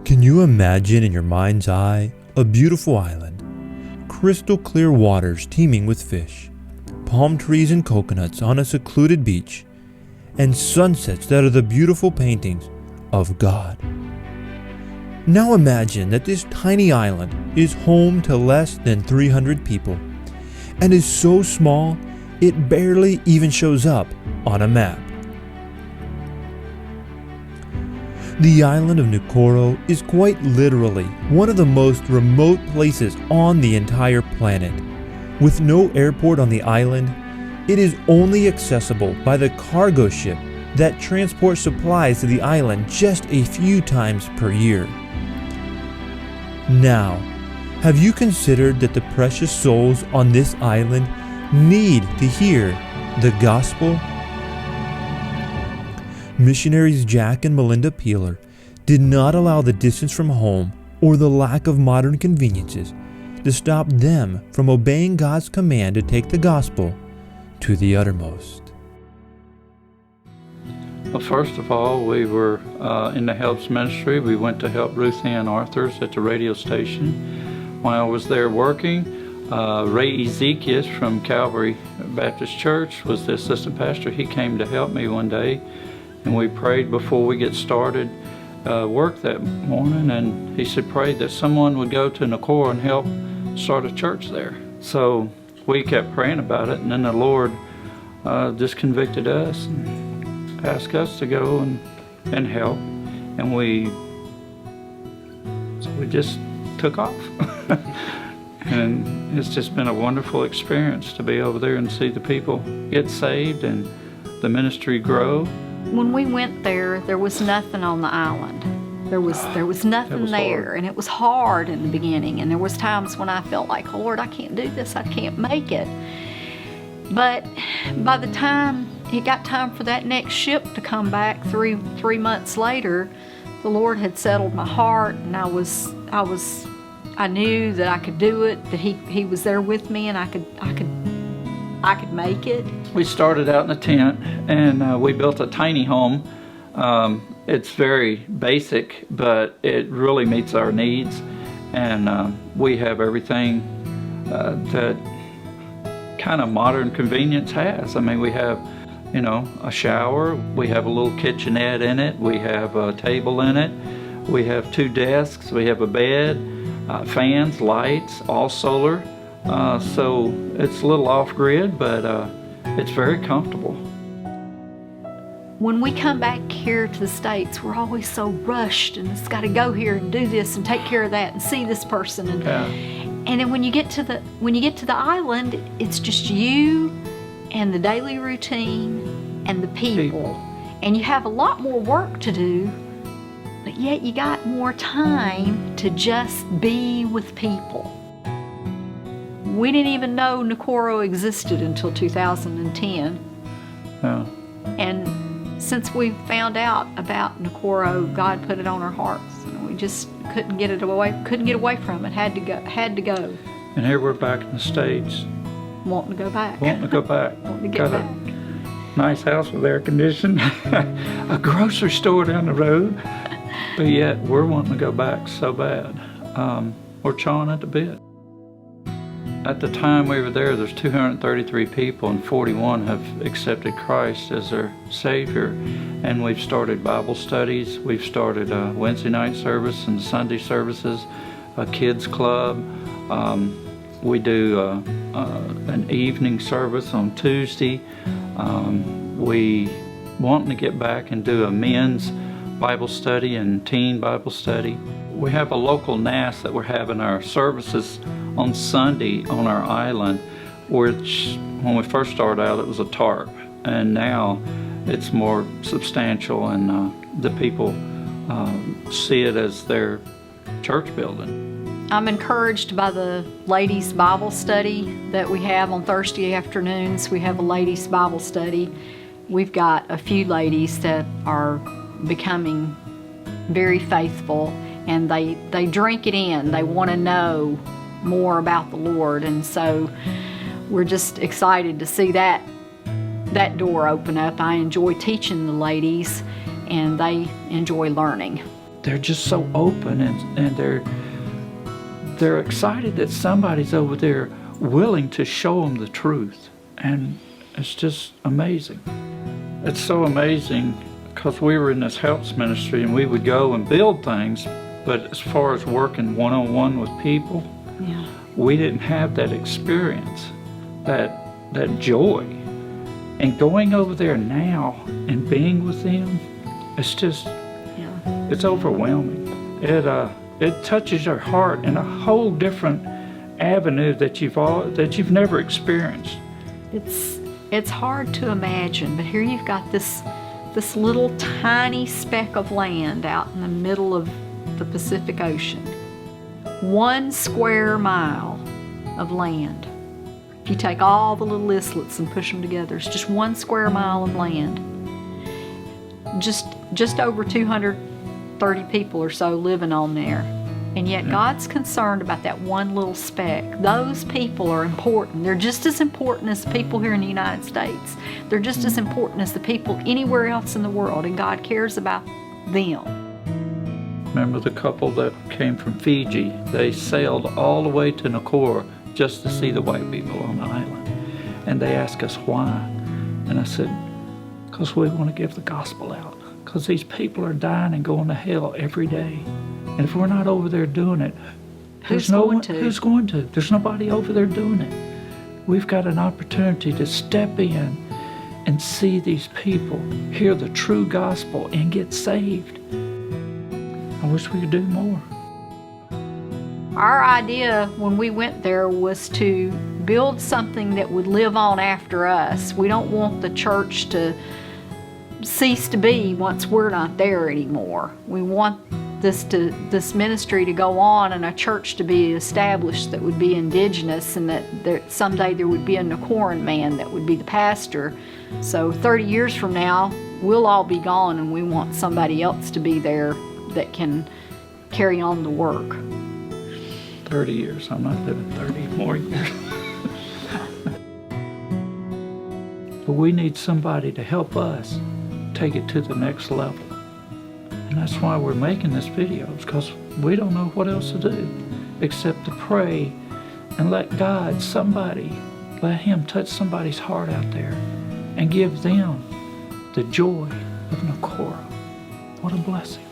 Can you imagine in your mind's eye a beautiful island, crystal clear waters teeming with fish, palm trees and coconuts on a secluded beach, and sunsets that are the beautiful paintings of God? Now imagine that this tiny island is home to less than 300 people and is so small it barely even shows up on a map. The island of Nukuoro is quite literally one of the most remote places on the entire planet. With no airport on the island, it is only accessible by the cargo ship that transports supplies to the island just a few times per year. Now, have you considered that the precious souls on this island need to hear the gospel? Missionaries Jack and Melinda Peeler did not allow the distance from home or the lack of modern conveniences to stop them from obeying God's command to take the gospel to the uttermost. Well, first of all, we were in the Helps Ministry. We went to help Ruth Ann Arthurs at the radio station. While I was there working, Ray Ezekias from Calvary Baptist Church was the assistant pastor. He came to help me one day, and we prayed before we get started work that morning, and he said pray that someone would go to Nukuoro and help start a church there. So we kept praying about it, and then the Lord just convicted us and asked us to go and help, and we just took off. And it's just been a wonderful experience to be over there and see the people get saved and the ministry grow. When we went there, there was nothing on the island. There was nothing there, hard. And it was hard in the beginning. And there was times when I felt like, oh, Lord, I can't do this. I can't make it. But by the time it got time for that next ship to come back, three months later, the Lord had settled my heart, and I knew that I could do it. That He was there with me, and I could make it. We started out in a tent, and we built a tiny home. It's very basic, but it really meets our needs, and we have everything that kind of modern convenience has. I mean, we have, a shower, we have a little kitchenette in it, we have a table in it, we have 2 desks, we have a bed, fans, lights, all solar. So it's a little off-grid, but it's very comfortable. When we come back here to the States, we're always so rushed, and it's got to go here and do this and take care of that and see this person. And then when you get to the island, it's just you and the daily routine and the people. And you have a lot more work to do, but yet you got more time to just be with people. We didn't even know Nukuoro existed until 2010. Yeah. And since we found out about Nukuoro, God put it on our hearts, and we just couldn't get away from it. Had to go. And here we're back in the States. Wanting to go back. Wanting to go back. Wanting to get back. A nice house with air conditioning, a grocery store down the road, but yet we're wanting to go back so bad. We're chawing at the bit. At the time we were there's 233 people, and 41 have accepted Christ as their Savior. And we've started Bible studies. We've started a Wednesday night service and Sunday services, a kids club. We do an evening service on Tuesday. We want to get back and do a men's Bible study and teen Bible study. We have a local NAS that we're having our services on Sunday on our island, which when we first started out it was a tarp, and now it's more substantial, and the people see it as their church building. I'm encouraged by the ladies' Bible study that we have on Thursday afternoons. We have a ladies' Bible study. We've got a few ladies that are becoming very faithful, and they drink it in. They want to know more about the Lord, and so we're just excited to see that door open up. I enjoy teaching the ladies, and they enjoy learning. they're just so open, and they're excited that somebody's over there willing to show them the truth. And it's just amazing. It's so amazing because we were in this helps ministry and we would go and build things, but as far as working one-on-one with people, Yeah. we didn't have that experience, that joy. And going over there now and being with them, it's just, Yeah. it's overwhelming. It touches your heart in a whole different avenue that you've never experienced. It's hard to imagine, but here you've got this little tiny speck of land out in the middle of the Pacific Ocean. 1 square mile of land. If you take all the little islets and push them together, it's just 1 square mile of land. Just over 230 people or so living on there. And yet God's concerned about that one little speck. Those people are important. They're just as important as the people here in the United States. They're just as important as the people anywhere else in the world, and God cares about them. Remember the couple that came from Fiji? They sailed all the way to Nukuoro just to see the white people on the island. And they asked us why. And I said, because we want to give the gospel out. Because these people are dying and going to hell every day. And if we're not over there doing it, Who's going to? Who's going to? There's nobody over there doing it. We've got an opportunity to step in and see these people hear the true gospel and get saved. I wish we could do more. Our idea when we went there was to build something that would live on after us. We don't want the church to cease to be once we're not there anymore. We want this ministry to go on and a church to be established that would be indigenous, and that someday there would be a Nukuoran man that would be the pastor. So 30 years from now, we'll all be gone, and we want somebody else to be there that can carry on the work. 30 years. I'm not living 30 more years. But we need somebody to help us take it to the next level. And that's why we're making this video, because we don't know what else to do except to pray and let God, let Him touch somebody's heart out there and give them the joy of Nukuoro. What a blessing.